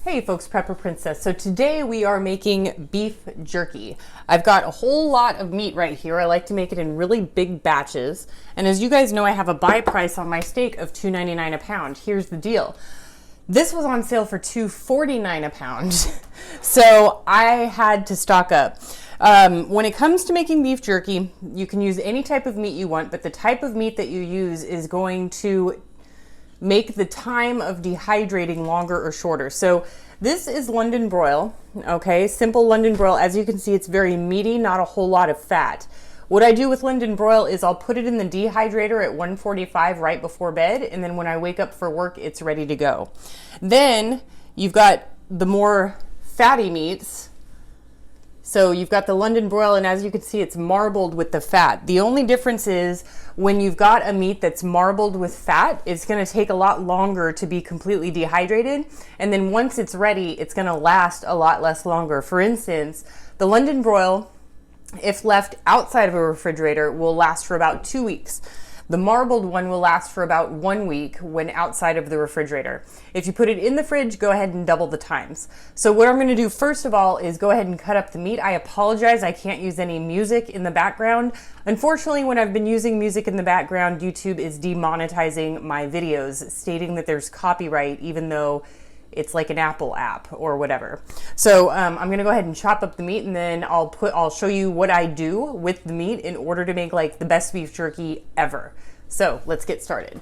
Hey folks, Prepper Princess. So today we are making beef jerky. I've got a whole lot of meat right here. I like to make it in really big batches. And as you guys know, I have a buy price on my steak of $2.99 a pound. Here's the deal. This was on sale for $2.49 a pound. So I had to stock up. When it comes to making beef jerky, you can use any type of meat you want, but the type of meat that you use is going to make the time of dehydrating longer or shorter. So this is London broil, okay? Simple London broil. As you can see, it's very meaty, not a whole lot of fat. What I do with London broil is I'll put it in the dehydrator at 145 right before bed, and then when I wake up for work, it's ready to go. Then you've got the more fatty meats. So you've got the London broil, and as you can see, it's marbled with the fat. The only difference is when you've got a meat that's marbled with fat, it's gonna take a lot longer to be completely dehydrated. And then once it's ready, it's gonna last a lot less longer. For instance, the London broil, if left outside of a refrigerator, will last for about 2 weeks. The marbled one will last for about 1 week when outside of the refrigerator. If you put it in the fridge, go ahead and double the times. So what I'm going to do first of all is go ahead and cut up the meat. I apologize, I can't use any music in the background. Unfortunately, when I've been using music in the background, YouTube is demonetizing my videos, stating that there's copyright even though it's like an Apple app or whatever. So I'm gonna go ahead and chop up the meat, and then I'll show you what I do with the meat in order to make like the best beef jerky ever. So let's get started.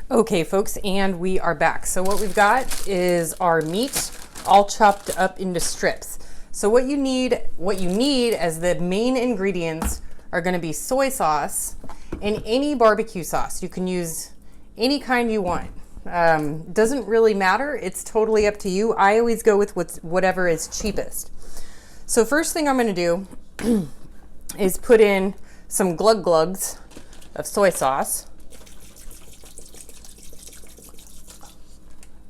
Okay folks, and we are back. So what we've got is our meat all chopped up into strips. So what you need as the main ingredients are going to be soy sauce and any barbecue sauce. You can use any kind you want. Doesn't really matter. It's totally up to you. I always go with whatever is cheapest. So first thing I'm going to do is put in some glug glugs of soy sauce.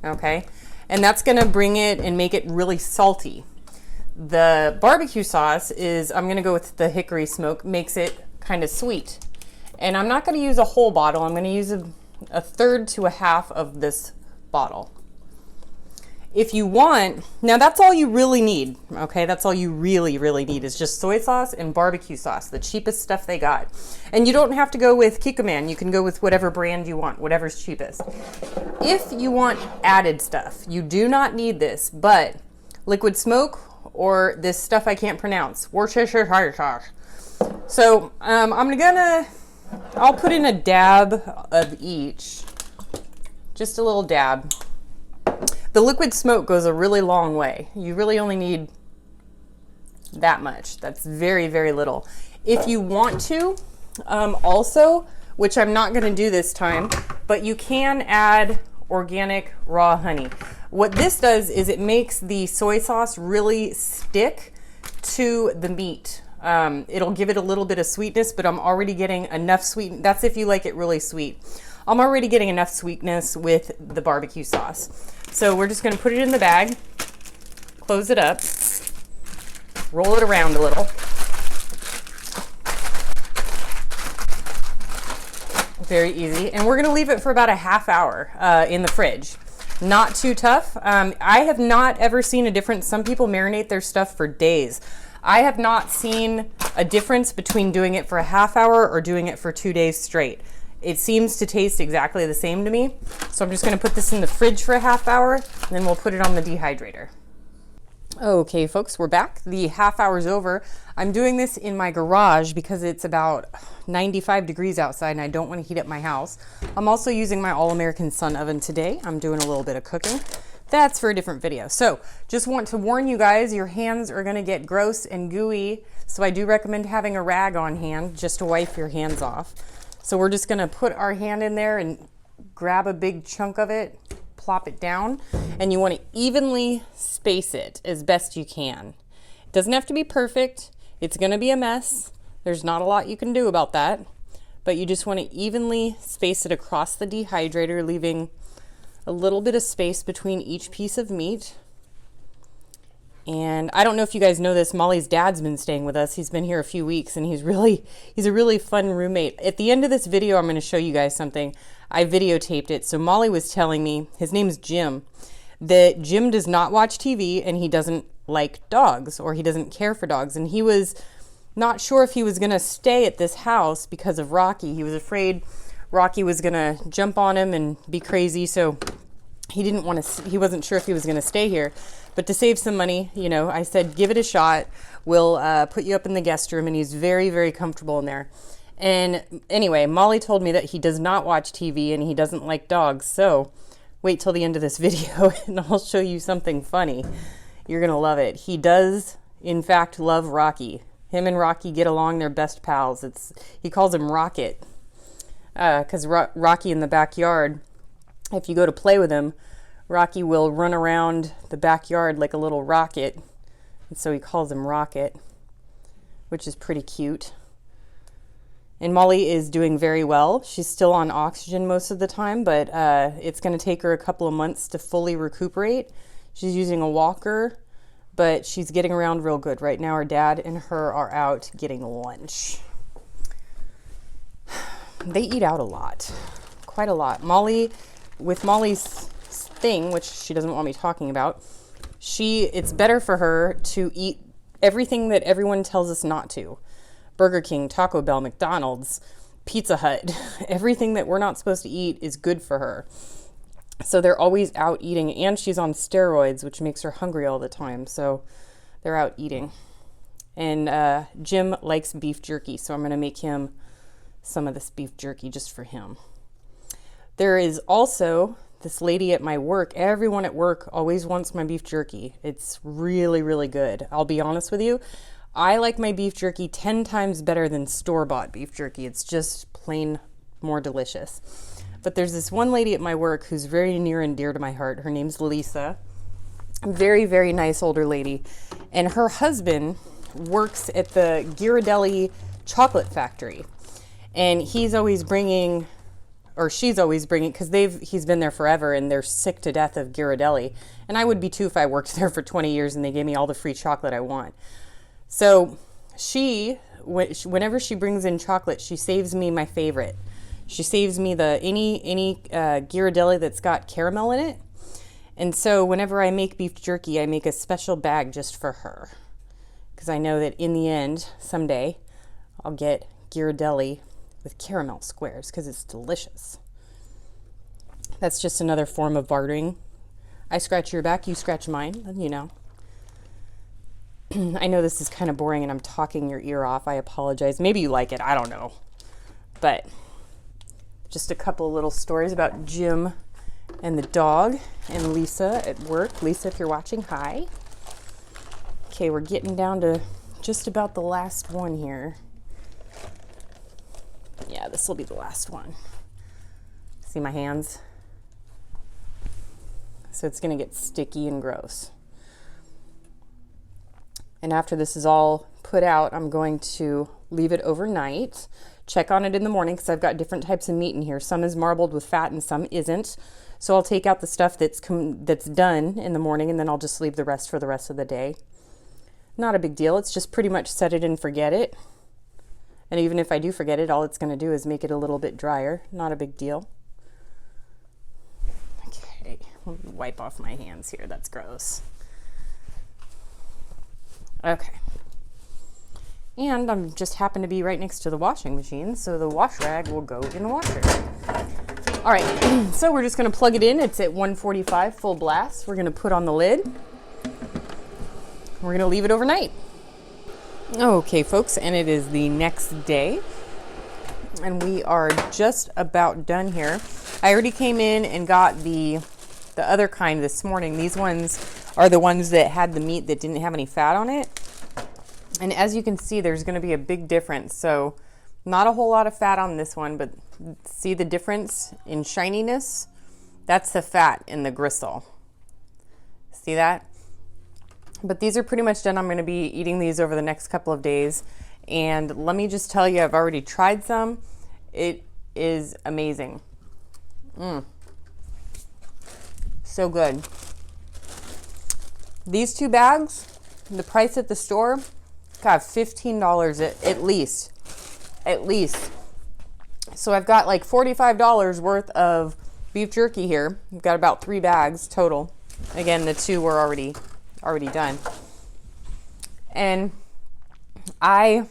Okay, and that's gonna bring it and make it really salty. The barbecue sauce is, I'm gonna go with the hickory smoke, makes it kind of sweet. And I'm not gonna use a whole bottle, I'm gonna use a third to a half of this bottle. If you want, now that's all you really need, okay? That's all you really need is just soy sauce and barbecue sauce, the cheapest stuff they got. And you don't have to go with Kikkoman, you can go with whatever brand you want, whatever's cheapest. If you want added stuff, you do not need this, but liquid smoke or this stuff I can't pronounce, Worcestershire sauce. So I'll put in a dab of each, just a little dab. The liquid smoke goes a really long way. You really only need that much. That's very little. If you want to, also, which I'm not gonna do this time, but you can add organic raw honey. What this does is it makes the soy sauce really stick to the meat. It'll give it a little bit of sweetness, but I'm already getting enough sweet. That's if you like it really sweet. I'm already getting enough sweetness with the barbecue sauce. So we're just gonna put it in the bag, close it up, roll it around a little. Very easy. And we're gonna leave it for about a half hour in the fridge. Not too tough. I have not ever seen a difference. Some people marinate their stuff for days. I have not seen a difference between doing it for a half hour or doing it for 2 days straight. It seems to taste exactly the same to me. So I'm just gonna put this in the fridge for a half hour, and then we'll put it on the dehydrator. Okay folks, we're back. The half hour's over. I'm doing this in my garage because it's about 95 degrees outside and I don't want to heat up my house. I'm also using my All-American Sun oven today. I'm doing a little bit of cooking. That's for a different video. So just want to warn you guys, your hands are gonna get gross and gooey. So I do recommend having a rag on hand just to wipe your hands off. So we're just gonna put our hand in there and grab a big chunk of it, plop it down, and you want to evenly space it as best you can. It doesn't have to be perfect. It's going to be a mess. There's not a lot you can do about that, but you just want to evenly space it across the dehydrator, leaving a little bit of space between each piece of meat. And I don't know if you guys know this, Molly's dad's been staying with us. He's been here a few weeks, and he's a really fun roommate. At the end of this video, I'm going to show you guys something. I videotaped it. So Molly was telling me, his name's Jim, that Jim does not watch TV and he doesn't like dogs, or he doesn't care for dogs. And he was not sure if he was going to stay at this house because of Rocky. He was afraid Rocky was going to jump on him and be crazy. So he wasn't sure if he was going to stay here. But to save some money, you know, I said, give it a shot. We'll put you up in the guest room. And he's very, very comfortable in there. And anyway, Molly told me that he does not watch TV and he doesn't like dogs. So wait till the end of this video and I'll show you something funny. You're going to love it. He does, in fact, love Rocky. Him and Rocky get along. They're best pals. He calls him Rocket because Rocky in the backyard, if you go to play with him, Rocky will run around the backyard like a little rocket. And so he calls him Rocket, which is pretty cute. And Molly is doing very well. She's still on oxygen most of the time, but it's going to take her a couple of months to fully recuperate. She's using a walker, but she's getting around real good. Right now, her dad and her are out getting lunch. They eat out a lot, quite a lot. With Molly's thing, which she doesn't want me talking about, it's better for her to eat everything that everyone tells us not to. Burger King, Taco Bell, McDonald's, Pizza Hut, everything that we're not supposed to eat is good for her. So they're always out eating, and she's on steroids, which makes her hungry all the time. So they're out eating. And Jim likes beef jerky, so I'm going to make him some of this beef jerky just for him. There is also this lady at my work. Everyone at work always wants my beef jerky. It's really, really good. I'll be honest with you. I like my beef jerky 10 times better than store-bought beef jerky. It's just plain more delicious. But there's this one lady at my work who's very near and dear to my heart. Her name's Lisa. Very, very nice older lady. And her husband works at the Ghirardelli chocolate factory. And he's always bringing, or she's always bringing, because he's been there forever and they're sick to death of Ghirardelli. And I would be too if I worked there for 20 years and they gave me all the free chocolate I want. So whenever she brings in chocolate, she saves me my favorite. She saves me any Ghirardelli that's got caramel in it. And so whenever I make beef jerky, I make a special bag just for her. Because I know that in the end, someday, I'll get Ghirardelli with caramel squares because it's delicious. That's just another form of bartering. I scratch your back, you scratch mine, you know. I know this is kind of boring and I'm talking your ear off. I apologize. Maybe you like it. I don't know. But just a couple of little stories about Jim and the dog and Lisa at work. Lisa, if you're watching, hi. Okay, we're getting down to just about the last one here. Yeah, this will be the last one. See my hands? So it's going to get sticky and gross. And after this is all put out, I'm going to leave it overnight. Check on it in the morning because I've got different types of meat in here. Some is marbled with fat and some isn't. So I'll take out the stuff that's done in the morning and then I'll just leave the rest for the rest of the day. Not a big deal. It's just pretty much set it and forget it. And even if I do forget it, all it's going to do is make it a little bit drier. Not a big deal. Okay, let me wipe off my hands here. That's gross. Okay. And I'm just happen to be right next to the washing machine, so the wash rag will go in the washer. All right, so we're just going to plug it in. It's at 145 full blast. We're going to put on the lid. We're going to leave it overnight. Okay, folks, and it is the next day, and we are just about done here. I already came in and got the other kind this morning. These ones are the ones that had the meat that didn't have any fat on it. And as you can see, there's going to be a big difference. So not a whole lot of fat on this one, but See the difference in shininess? That's the fat in the gristle. See that? But these are pretty much done. I'm going to be eating these over the next couple of days. And let me just tell you, I've already tried some. It is amazing. So good. These 2 bags, the price at the store, got $15 at least. At least. So I've got like $45 worth of beef jerky here. I've got about 3 bags total. Again, the 2 were already done. And I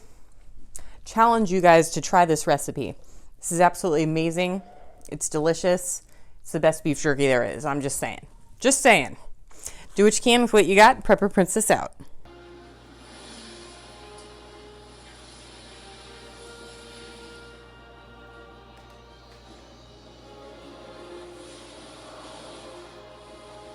challenge you guys to try this recipe. This is absolutely amazing. It's delicious. It's the best beef jerky there is. I'm just saying. Just saying. Do what you can with what you got. Prepper Princess out.